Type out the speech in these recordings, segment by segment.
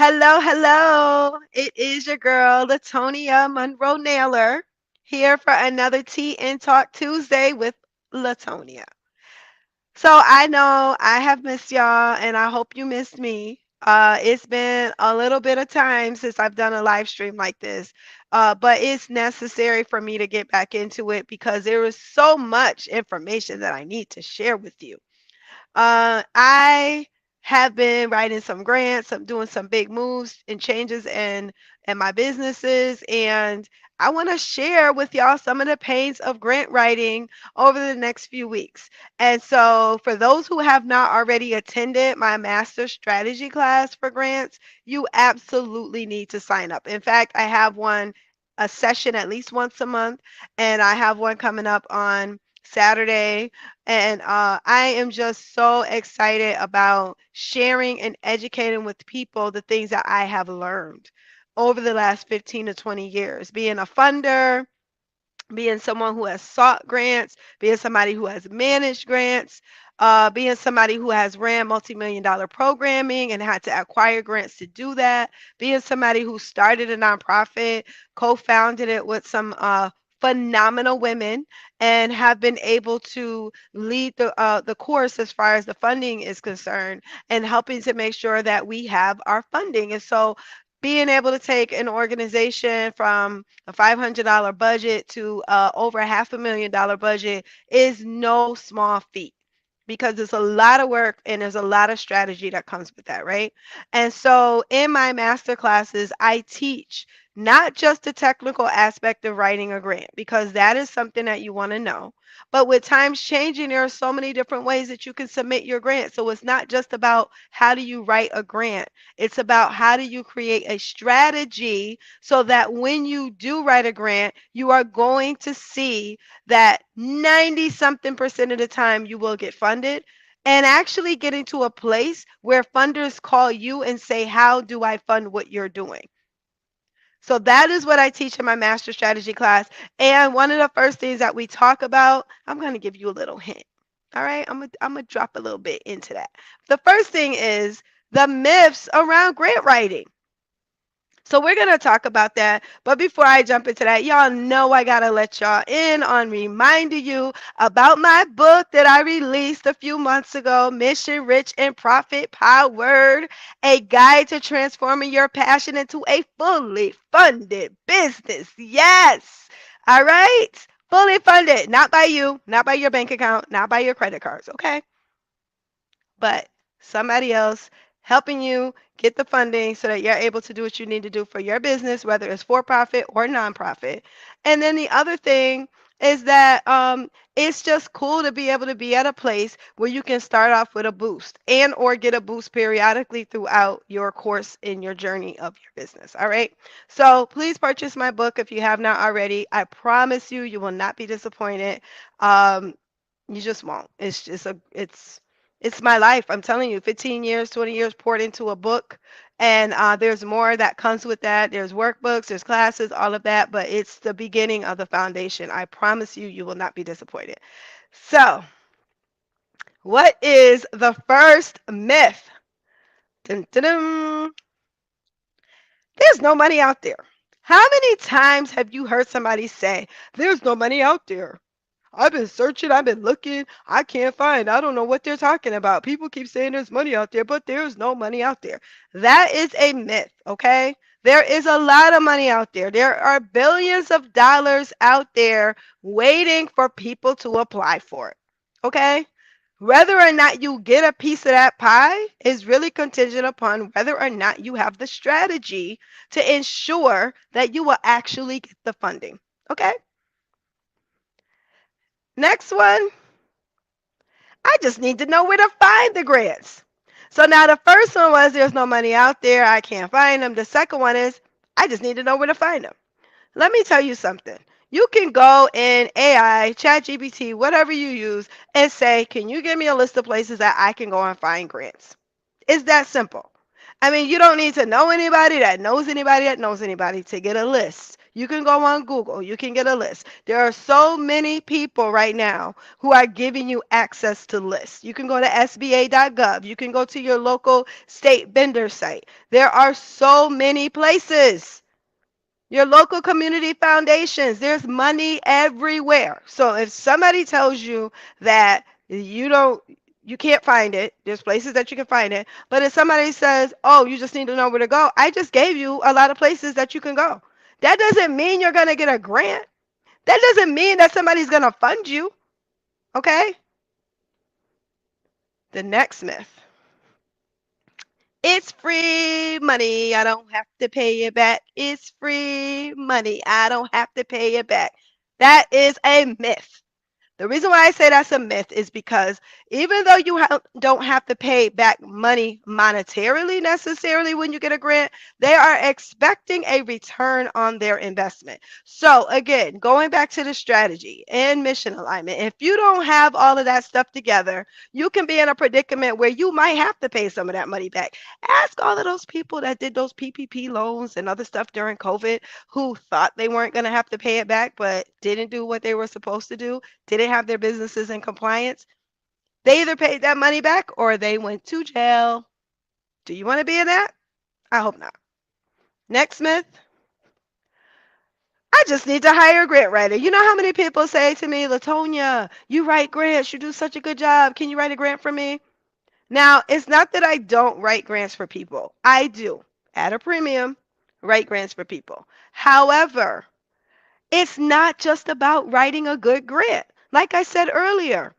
Hello, hello. It is your girl, Latonia Monroe Naylor, here for another Tea and Talk Tuesday with Latonia. So I know I have missed y'all, and I hope you missed me. It's been a little bit of time since I've done a live stream like this, but it's necessary for me to get back into it because there is so much information that I need to share with you. I have been writing some grants. I'm doing some big moves and changes in my businesses, and I want to share with y'all some of the pains of grant writing over the next few weeks. And so, for those who have not already attended my master strategy class for grants, you absolutely need to sign up. In fact, I have one a session at least once a month, and I have one coming up on Saturday, and I am just so excited about sharing and educating with people the things that I have learned over the last 15 to 20 years, being a funder, being someone who has sought grants, being somebody who has managed grants, being somebody who has ran multi-million dollar programming and had to acquire grants to do that, being somebody who started a nonprofit, co-founded it with some phenomenal women, and have been able to lead the course as far as the funding is concerned, and helping to make sure that we have our funding. And so being able to take an organization from a $500 budget to over $500,000 budget is no small feat, because there's a lot of work and there's a lot of strategy that comes with that, right? And so in my master classes, I teach not just the technical aspect of writing a grant, because that is something that you want to know. But with times changing, there are so many different ways that you can submit your grant. So it's not just about how do you write a grant, it's about how do you create a strategy so that when you do write a grant, you are going to see that 90 something percent of the time you will get funded, and actually getting to a place where funders call you and say, how do I fund what you're doing? So that is what I teach in my master strategy class. And one of the first things that we talk about, I'm going to give you a little hint. All right, I'm gonna drop a little bit into that. The first thing is the myths around grant writing. So we're going to talk about that. But before I jump into that, y'all know I got to let y'all in on reminding you about my book that I released a few months ago, Mission Rich and Profit Powered, a guide to transforming your passion into a fully funded business. Yes. All right. Fully funded, not by you, not by your bank account, not by your credit cards. Okay, but somebody else helping you get the funding so that you're able to do what you need to do for your business, whether it's for profit or nonprofit. And then the other thing is that it's just cool to be able to be at a place where you can start off with a boost and or get a boost periodically throughout your course in your journey of your business. All right. So please purchase my book if you have not already. I promise you, you will not be disappointed. Um, you just won't. It's my life. I'm telling you, 15 years, 20 years poured into a book. And there's more that comes with that. There's workbooks, there's classes, all of that. But it's the beginning of the foundation. I promise you, you will not be disappointed. So, what is the first myth? Dun, dun, dun. There's no money out there. How many times have you heard somebody say, there's no money out there? I've been searching, I've been looking, I can't find, I don't know what they're talking about. People keep saying there's money out there, but there's no money out there. That is a myth, okay? There is a lot of money out there. There are billions of dollars out there waiting for people to apply for it, okay? Whether or not you get a piece of that pie is really contingent upon whether or not you have the strategy to ensure that you will actually get the funding, okay? Next one. I just need to know where to find the grants. So now the first one was there's no money out there. I can't find them. The second one is I just need to know where to find them. Let me tell you something. You can go in AI, ChatGPT, whatever you use, and say, can you give me a list of places that I can go and find grants? It's that simple. I mean, you don't need to know anybody that knows anybody that knows anybody to get a list. You can go on Google. You can get a list. There are so many people right now who are giving you access to lists. You can go to SBA.gov. You can go to your local state vendor site. There are so many places. Your local community foundations, there's money everywhere. So if somebody tells you that you can't find it, there's places that you can find it. But if somebody says, "Oh, you just need to know where to go," I just gave you a lot of places that you can go. That doesn't mean you're going to get a grant. That doesn't mean that somebody's going to fund you, okay? The next myth. It's free money. I don't have to pay it back. It's free money. I don't have to pay it back. That is a myth. The reason why I say that's a myth is because even though you don't have to pay back money monetarily necessarily when you get a grant, they are expecting a return on their investment. So, again, going back to the strategy and mission alignment, if you don't have all of that stuff together, you can be in a predicament where you might have to pay some of that money back. Ask all of those people that did those PPP loans and other stuff during COVID who thought they weren't going to have to pay it back but didn't do what they were supposed to do, didn't have their businesses in compliance. They either paid that money back or they went to jail. Do you want to be in that? I hope not. Next myth. I just need to hire a grant writer. You know how many people say to me, Latonia, you write grants. You do such a good job. Can you write a grant for me? Now, it's not that I don't write grants for people. I do, at a premium, write grants for people. However, it's not just about writing a good grant. Like I said earlier,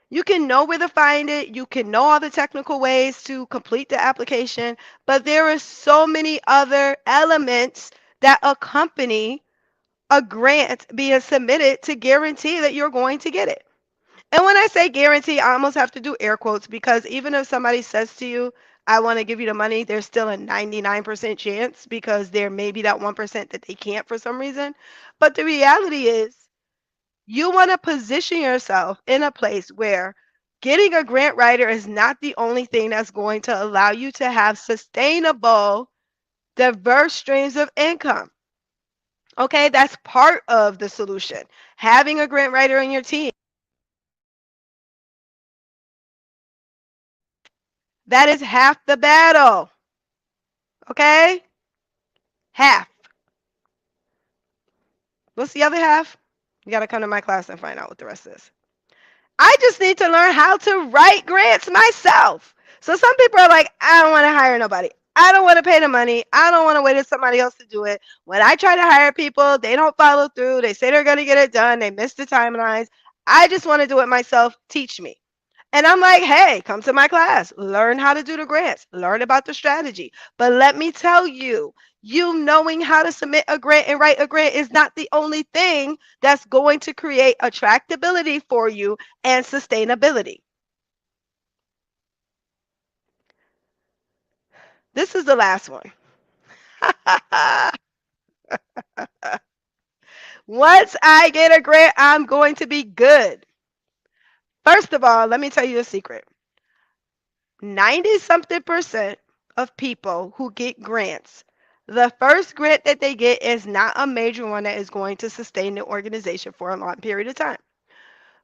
you can know where to find it. You can know all the technical ways to complete the application, but there are so many other elements that accompany a grant being submitted to guarantee that you're going to get it. And when I say guarantee, I almost have to do air quotes because even if somebody says to you, I want to give you the money, there's still a 99% chance because there may be that 1% that they can't for some reason. But the reality is, you want to position yourself in a place where getting a grant writer is not the only thing that's going to allow you to have sustainable, diverse streams of income. Okay, that's part of the solution. Having a grant writer in your team. That is half the battle. Okay? Half. What's the other half? You got to come to my class and find out what the rest is. I just need to learn how to write grants myself. So some people are like, I don't want to hire nobody. I don't want to pay the money. I don't want to wait for somebody else to do it. When I try to hire people, they don't follow through. They say they're going to get it done. They miss the timelines. I just want to do it myself. Teach me. And I'm like, hey, come to my class, learn how to do the grants, learn about the strategy. But let me tell you, you knowing how to submit a grant and write a grant is not the only thing that's going to create attractability for you and sustainability. This is the last one. Once I get a grant, I'm going to be good. First of all, let me tell you a secret. 90 something percent of people who get grants, the first grant that they get is not a major one that is going to sustain the organization for a long period of time.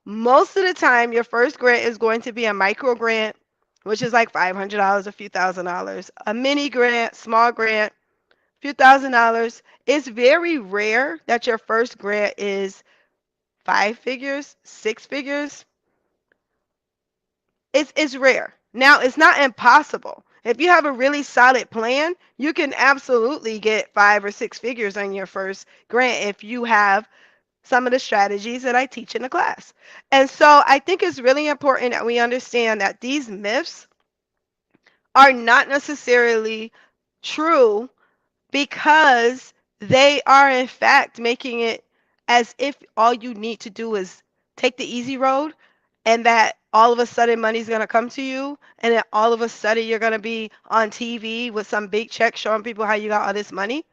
Most of the time, your first grant is going to be a micro grant, which is like $500, a few $1,000s, a mini grant, small grant, a few $1,000s. It's very rare that your first grant is 5 figures, 6 figures. It's rare. Now, it's not impossible. If you have a really solid plan, you can absolutely get 5 or 6 figures on your first grant if you have some of the strategies that I teach in the class. And so I think it's really important that we understand that these myths are not necessarily true because they are in fact making it as if all you need to do is take the easy road and that all of a sudden money's going to come to you and then all of a sudden you're going to be on TV with some big check showing people how you got all this money.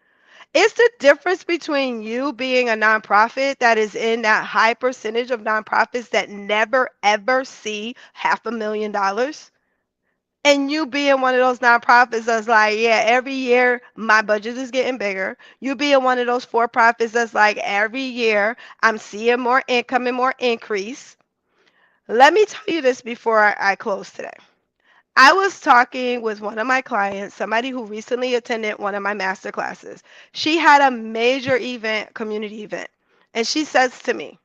It's the difference between you being a nonprofit that is in that high percentage of nonprofits that never ever see $500,000 And you being one of those nonprofits that's like, yeah, every year my budget is getting bigger. You being one of those for profits that's like, every year I'm seeing more income and more increase. Let me tell you this before I close today. I was talking with one of my clients, somebody who recently attended one of my master classes. She had a major event, community event, and she says to me,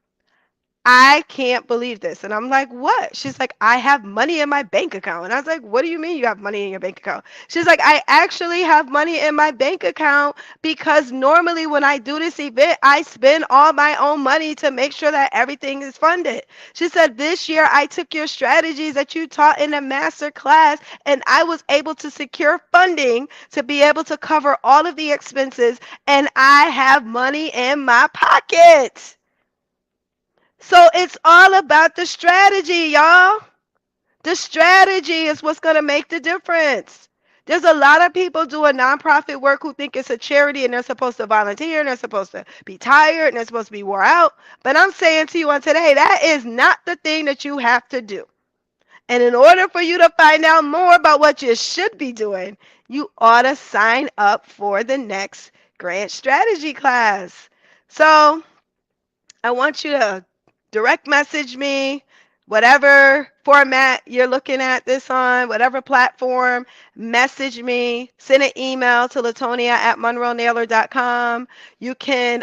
I can't believe this. And I'm like, what? She's like, I have money in my bank account. And I was like, what do you mean you have money in your bank account? She's like, I actually have money in my bank account because normally when I do this event, I spend all my own money to make sure that everything is funded. She said, this year I took your strategies that you taught in a master class and I was able to secure funding to be able to cover all of the expenses. And I have money in my pocket. So it's all about the strategy, y'all. The strategy is what's going to make the difference. There's a lot of people doing nonprofit work who think it's a charity and they're supposed to volunteer and they're supposed to be tired and they're supposed to be wore out. But I'm saying to you on today, that is not the thing that you have to do. And in order for you to find out more about what you should be doing, you ought to sign up for the next grant strategy class. So I want you to direct message me, whatever format you're looking at this on, whatever platform, message me, send an email to latonia@monroenailer.com. You can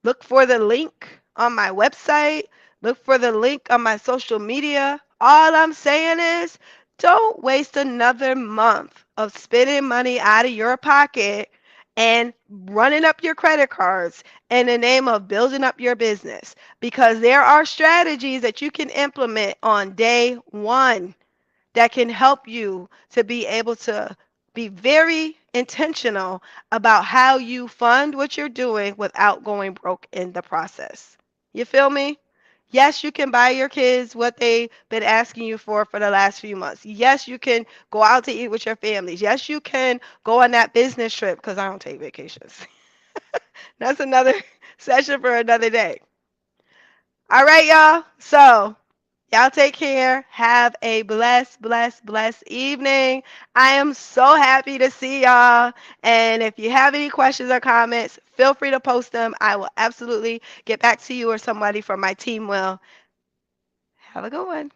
look for the link on my website, look for the link on my social media. All I'm saying is don't waste another month of spending money out of your pocket and running up your credit cards in the name of building up your business, because there are strategies that you can implement on day one that can help you to be able to be very intentional about how you fund what you're doing without going broke in the process. You feel me? Yes, you can buy your kids what they've been asking you for the last few months. Yes, you can go out to eat with your families. Yes, you can go on that business trip, because I don't take vacations. That's another session for another day. All right, y'all. So y'all take care. Have a blessed, blessed, blessed evening. I am so happy to see y'all. And if you have any questions or comments, feel free to post them. I will absolutely get back to you or somebody from my team will. Have a good one.